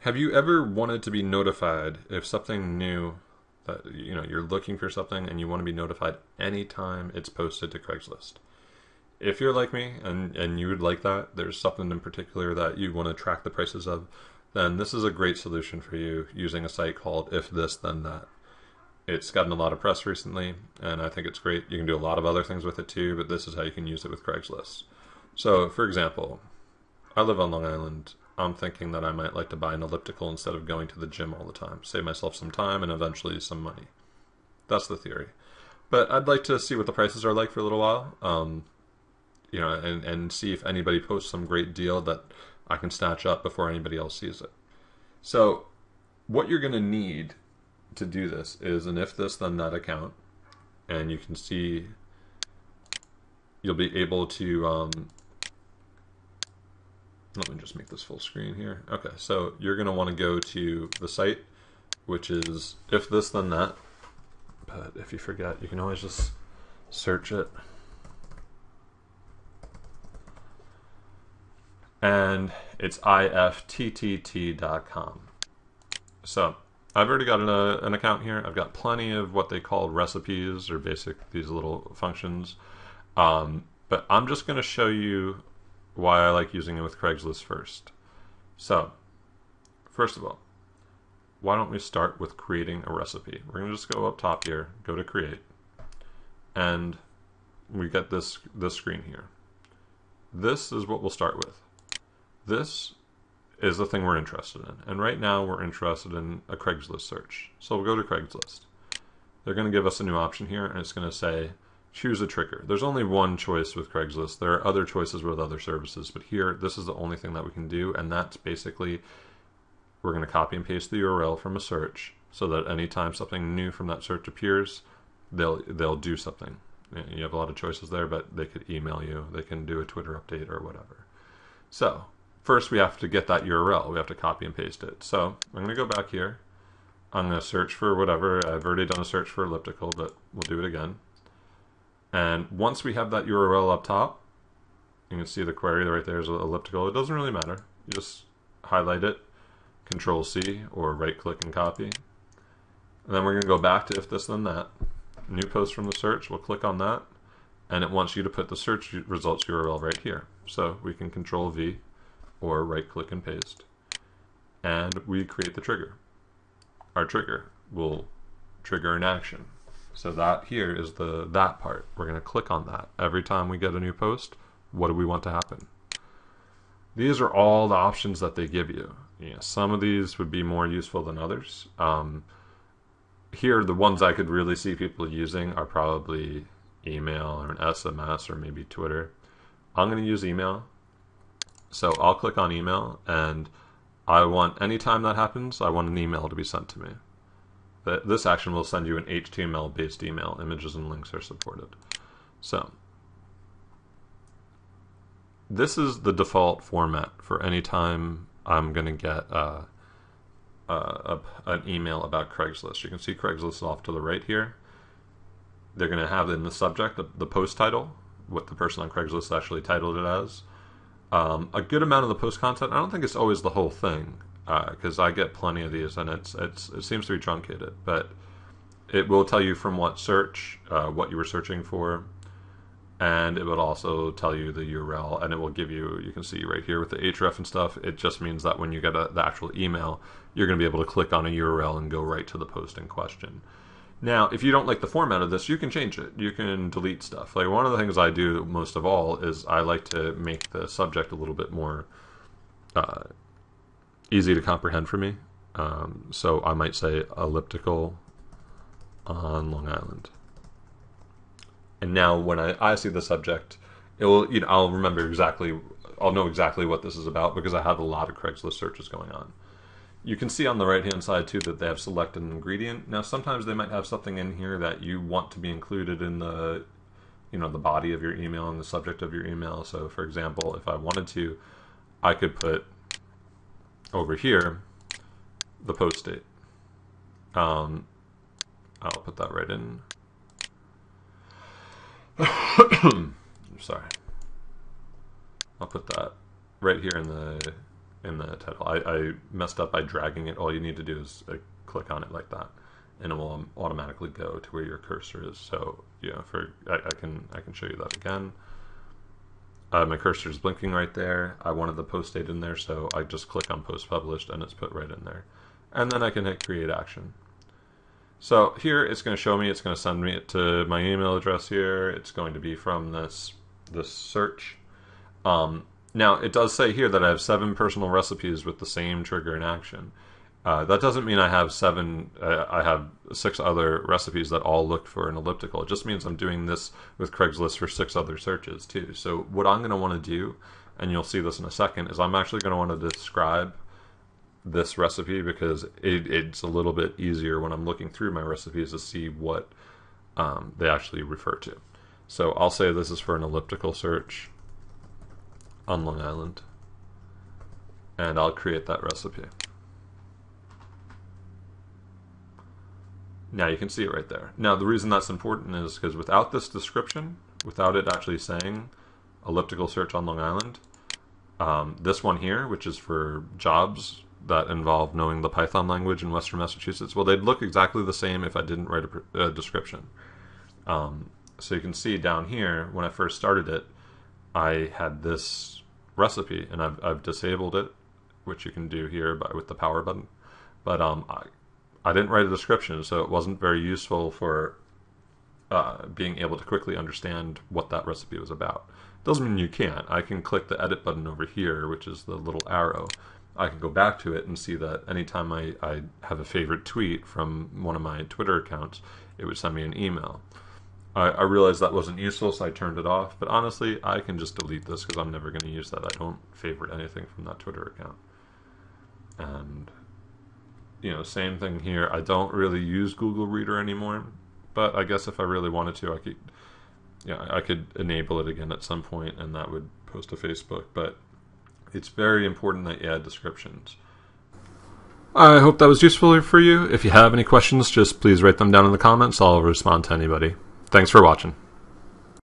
Have you ever wanted to be notified if something new that you're looking for something and you want to be notified anytime it's posted to Craigslist? If you're like me and you would like that, there's something in particular that you want to track the prices of, then this is a great solution for you using a site called If This Then That. It's gotten a lot of press recently, and I think it's great. You can do a lot of other things with it too, but this is how you can use it with Craigslist. So, for example, I live on Long Island. I'm thinking that I might like to buy an elliptical instead of going to the gym all the time. Save myself some time and eventually some money. That's the theory. But I'd like to see what the prices are like for a little while. And see if anybody posts some great deal that I can snatch up before anybody else sees it. So what you're going to need to do this is an If This Then That account, and you can see you'll be able to let me just make this full screen here. Okay, so you're going to want to go to the site, which is If This Then That, but if you forget, you can always just search it. And it's ifttt.com. So I've already got an account here. I've got plenty of what they call recipes or these little functions. But I'm just going to show you why I like using it with Craigslist first. So first of all, why don't we start with creating a recipe? We're going to just go up top here, go to create, and we get this screen here. This is what we'll start with. This is the thing we're interested in. And right now we're interested in a Craigslist search. So we'll go to Craigslist. They're going to give us a new option here, and it's going to say, choose a trigger. There's only one choice with Craigslist. There are other choices with other services, but here, this is the only thing that we can do, and that's basically, we're going to copy and paste the URL from a search so that anytime something new from that search appears, they'll do something. You have a lot of choices there, but they could email you, they can do a Twitter update or whatever. So first we have to get that URL. We have to copy and paste it. So I'm going to go back here. I'm going to search for whatever. I've already done a search for elliptical, but we'll do it again. And once we have that URL up top, you can see the query right there is elliptical. It doesn't really matter. You just highlight it, Control C, or right click and copy. And then we're going to go back to If This Then That. New post from the search, we'll click on that, and it wants you to put the search results URL right here. So we can Control V or right click and paste, and we create the trigger. Our trigger will trigger an action. So that here is that part. We're going to click on that. Every time we get a new post, what do we want to happen? These are all the options that they give you. Some of these would be more useful than others. Here, the ones I could really see people using are probably email or an SMS or maybe Twitter. I'm going to use email. So I'll click on email, and I want, anytime that happens, I want an email to be sent to me. This action will send you an HTML-based email. Images and links are supported. So this is the default format for any time I'm going to get an email about Craigslist. You can see Craigslist off to the right here. They're going to have in the subject the post title, what the person on Craigslist actually titled it as. A good amount of the post content, I don't think it's always the whole thing, because I get plenty of these, and it seems to be truncated, but it will tell you from what search, what you were searching for, and it would also tell you the URL, and it will give you, you can see right here with the href and stuff, it just means that when you get the actual email, you're going to be able to click on a URL and go right to the post in question. Now, if you don't like the format of this, you can change it. You can delete stuff. Like, one of the things I do most of all is I like to make the subject a little bit more easy to comprehend for me. So I might say elliptical on Long Island. And now when I see the subject, it will, I'll remember exactly, I'll know exactly what this is about because I have a lot of Craigslist searches going on. You can see on the right-hand side, too, that they have selected an ingredient. Now, sometimes they might have something in here that you want to be included in the, the body of your email and the subject of your email. So, for example, if I wanted to, I could put over here the post date. I'll put that right in. Sorry. I'll put that right here in the in the title. I messed up by dragging it. All you need to do is click on it like that, and it will automatically go to where your cursor is. So yeah, I can show you that again. My cursor is blinking right there. I wanted the post date in there, so I just click on post published and it's put right in there. And then I can hit create action. So here it's going to show me, it's going to send me it to my email address here. It's going to be from this search. Now it does say here that I have 7 personal recipes with the same trigger and action. That doesn't mean I have 7, I have 6 other recipes that all look for an elliptical. It just means I'm doing this with Craigslist for 6 other searches too. So what I'm going to want to do, and you'll see this in a second, is I'm actually going to want to describe this recipe because it's a little bit easier when I'm looking through my recipes to see what they actually refer to. So I'll say this is for an elliptical search on Long Island, and I'll create that recipe. Now you can see it right there. Now the reason that's important is because without this description, without it actually saying elliptical search on Long Island, this one here, which is for jobs that involve knowing the Python language in Western Massachusetts, well, they'd look exactly the same if I didn't write a description. So you can see down here, when I first started it, I had this recipe, and I've disabled it, which you can do here with the power button. But I didn't write a description, so it wasn't very useful for being able to quickly understand what that recipe was about. Doesn't mean you can't. I can click the edit button over here, which is the little arrow. I can go back to it and see that anytime I have a favorite tweet from one of my Twitter accounts, it would send me an email. I realized that wasn't useful, so I turned it off. But honestly, I can just delete this because I'm never going to use that. I don't favorite anything from that Twitter account. And you know, same thing here. I don't really use Google Reader anymore, but I guess if I really wanted to, I could enable it again at some point, and that would post to Facebook. But it's very important that you add descriptions. I hope that was useful for you. If you have any questions, just please write them down in the comments. I'll respond to anybody. Thanks for watching.